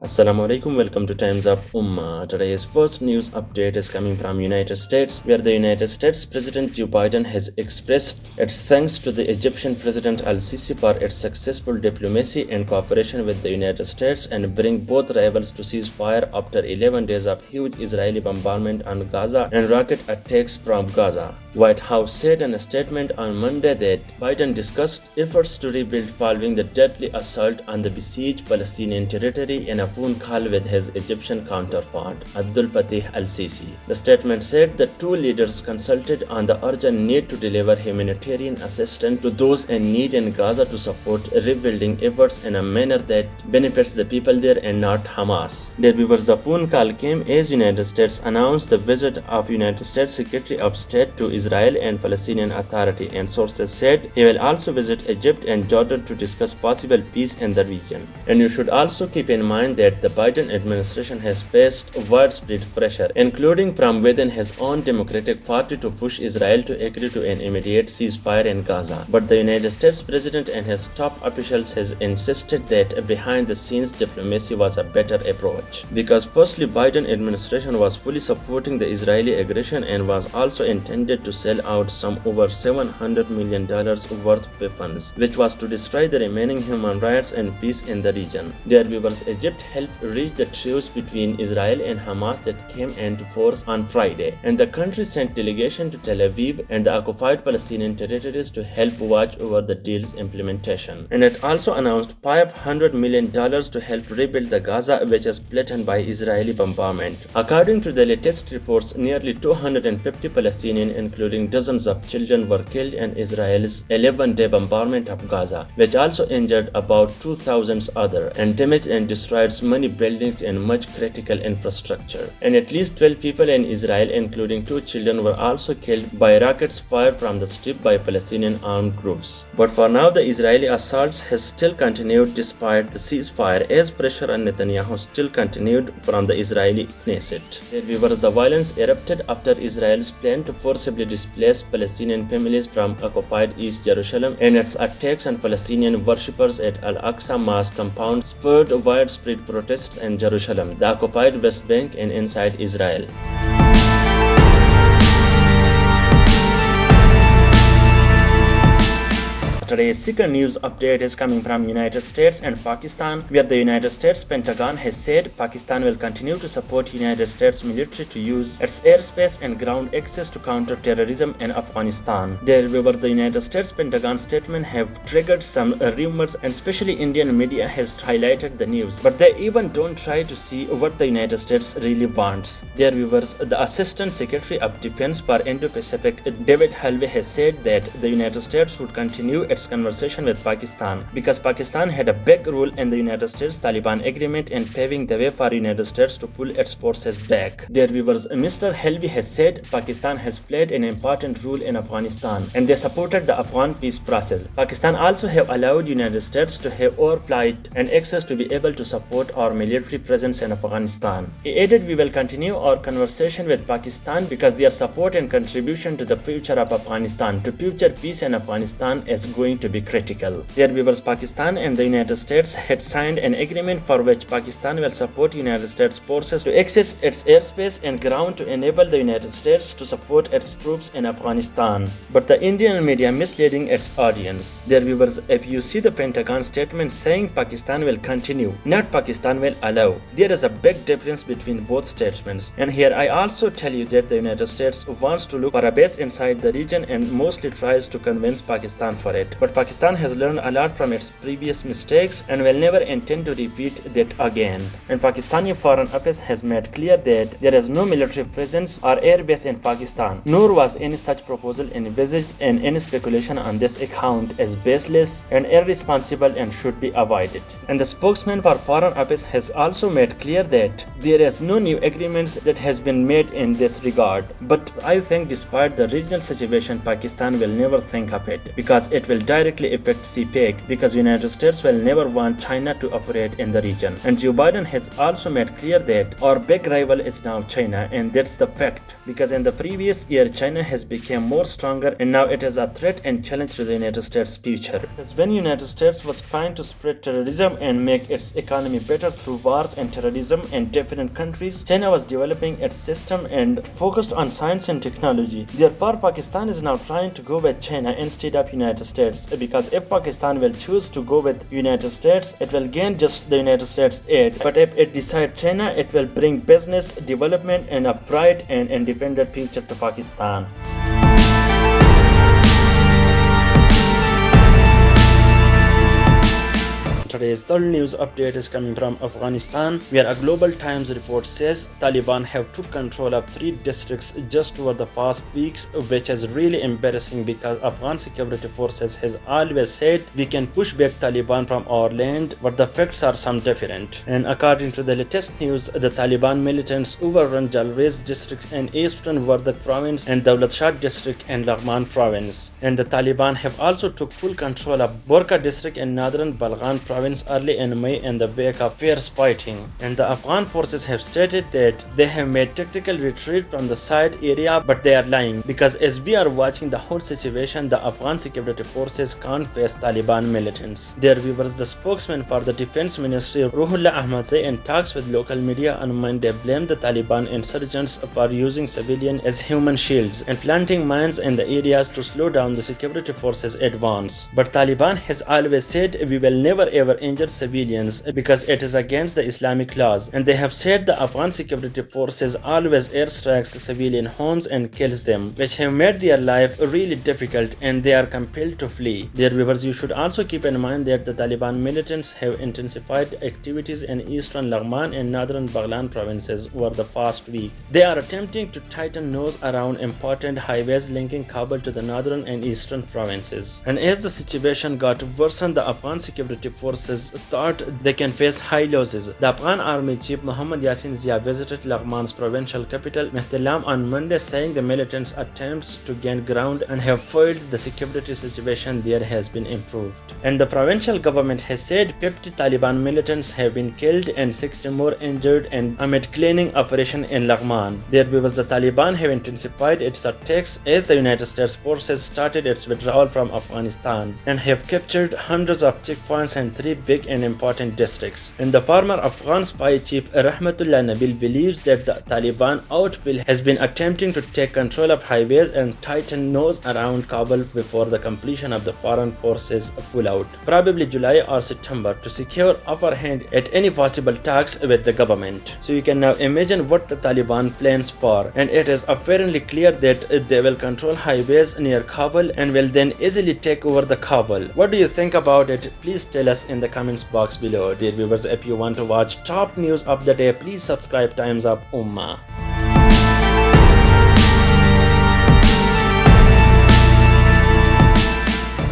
Assalamu alaikum, welcome to Times Up Ummah. Today's first news update is coming from United States, where the United States President Joe Biden has expressed its thanks to the Egyptian President al-Sisi for its successful diplomacy and cooperation with the United States and bring both rivals to ceasefire after 11 days of huge Israeli bombardment on Gaza and rocket attacks from Gaza. White House said in a statement on Monday that Biden discussed efforts to rebuild following the deadly assault on the besieged Palestinian territory in a phone call with his Egyptian counterpart, Abdul Fattah al-Sisi. The statement said the two leaders consulted on the urgent need to deliver humanitarian assistance to those in need in Gaza to support rebuilding efforts in a manner that benefits the people there and not Hamas. The phone call came as United States announced the visit of United States Secretary of State to Israel and Palestinian Authority, and sources said he will also visit Egypt and Jordan to discuss possible peace in the region. And you should also keep in mind that the Biden administration has faced widespread pressure, including from within his own Democratic Party, to push Israel to agree to an immediate ceasefire in Gaza. But the United States President and his top officials has insisted that behind-the-scenes diplomacy was a better approach. Because firstly, Biden administration was fully supporting the Israeli aggression and was also intended to sell out some over $700 million worth of weapons, which was to destroy the remaining human rights and peace in the region. Dear viewers, Egypt helped reach the truce between Israel and Hamas that came into force on Friday, and the country sent delegation to Tel Aviv and the occupied Palestinian territories to help watch over the deal's implementation. And it also announced $500 million to help rebuild the Gaza, which is threatened by Israeli bombardment. According to the latest reports, nearly 250 Palestinians, including dozens of children, were killed in Israel's 11-day bombardment of Gaza, which also injured about 2,000 others and damaged and destroyed many buildings and much critical infrastructure. And at least 12 people in Israel, including 2 children, were also killed by rockets fired from the strip by Palestinian armed groups. But for now, the Israeli assaults has still continued despite the ceasefire, as pressure on Netanyahu still continued from the Israeli Knesset. The violence erupted after Israel's plan to forcibly displace Palestinian families from occupied East Jerusalem, and its attacks on Palestinian worshippers at Al-Aqsa mosque compound spurred widespread protests in Jerusalem, the occupied West Bank, and inside Israel. Today's second news update is coming from United States and Pakistan, where the United States Pentagon has said Pakistan will continue to support United States military to use its airspace and ground access to counter terrorism in Afghanistan. However, the United States Pentagon statement have triggered some rumors, and especially Indian media has highlighted the news, but they even don't try to see what the United States really wants. Dear viewers, the Assistant Secretary of Defense for Indo-Pacific, David Halvey, has said that the United States would continue its conversation with Pakistan because Pakistan had a big role in the United States-Taliban agreement and paving the way for United States to pull its forces back. Dear viewers, Mr. Halvey has said Pakistan has played an important role in Afghanistan and they supported the Afghan peace process. Pakistan also have allowed United States to have overflight and access to be able to support our military presence in Afghanistan. He added, we will continue our conversation with Pakistan because their support and contribution to the future of Afghanistan, to future peace in Afghanistan, is going to be critical. Dear viewers, Pakistan and the United States had signed an agreement for which Pakistan will support United States forces to access its airspace and ground to enable the United States to support its troops in Afghanistan. But the Indian media misleading its audience. Dear viewers, if you see the Pentagon statement saying Pakistan will continue, not Pakistan will allow, there is a big difference between both statements. And here I also tell you that the United States wants to look for a base inside the region and mostly tries to convince Pakistan for it. But Pakistan has learned a lot from its previous mistakes and will never intend to repeat that again. And Pakistani Foreign Office has made clear that there is no military presence or airbase in Pakistan, nor was any such proposal envisaged, and any speculation on this account is baseless and irresponsible and should be avoided. And the spokesman for Foreign Office has also made clear that there is no new agreements that has been made in this regard. But I think despite the regional situation, Pakistan will never think of it because it will directly affect CPEC because United States will never want China to operate in the region. And Joe Biden has also made clear that our big rival is now China, and that's the fact because in the previous year China has become more stronger and now it is a threat and challenge to the United States future. Because when United States was trying to spread terrorism and make its economy better through wars and terrorism in different countries, China was developing its system and focused on science and technology. Therefore, Pakistan is now trying to go with China instead of United States because if Pakistan will choose to go with United States, it will gain just the United States aid. But if it decides China, it will bring business, development, and a bright and independent future to Pakistan. Today's third news update is coming from Afghanistan, where a Global Times report says Taliban have took control of 3 districts just over the past weeks, which is really embarrassing because Afghan security forces has always said we can push back Taliban from our land, but the facts are some different. And according to the latest news, the Taliban militants overrun Jalrez district in eastern Wardak province and Daulat Shah district in Laghman province. And the Taliban have also took full control of Borka district in northern Balghan province early in May in the wake of fierce fighting. And the Afghan forces have stated that they have made tactical retreat from the side area, but they are lying because as we are watching the whole situation, the Afghan security forces can't face Taliban militants. Dear viewers, the spokesman for the Defense Ministry, Ruhullah Ahmadzai, in talks with local media on Monday blamed the Taliban insurgents for using civilians as human shields and planting mines in the areas to slow down the security forces' advance. But Taliban has always said we will never ever injure civilians because it is against the Islamic laws, and they have said the Afghan security forces always airstrikes the civilian homes and kills them, which have made their life really difficult and they are compelled to flee. Dear viewers, you should also keep in mind that the Taliban militants have intensified activities in eastern Laghman and northern Baghlan provinces over the past week. They are attempting to tighten nose around important highways linking Kabul to the northern and eastern provinces. And as the situation got worsened, the Afghan security forces thought they can face high losses. The Afghan Army Chief Muhammad Yasin Zia visited Laghman's provincial capital Mehtalam on Monday, saying the militants' attempts to gain ground and have foiled the security situation there has been improved. And the provincial government has said 50 Taliban militants have been killed and 60 more injured and amid cleaning operation in Laghman. There was the Taliban have intensified its attacks as the United States forces started its withdrawal from Afghanistan and have captured hundreds of checkpoints and 3 big and important districts. And the former Afghan spy chief Rahmatullah Nabil believes that the Taliban outfit has been attempting to take control of highways and tighten nose around Kabul before the completion of the foreign forces pull out, probably July or September, to secure upper hand at any possible talks with the government. So you can now imagine what the Taliban plans for, and it is apparently clear that they will control highways near Kabul and will then easily take over the Kabul. What do you think about it? Please tell us in the comments box below. Dear viewers, if you want to watch top news of the day, please subscribe Times Up Ummah.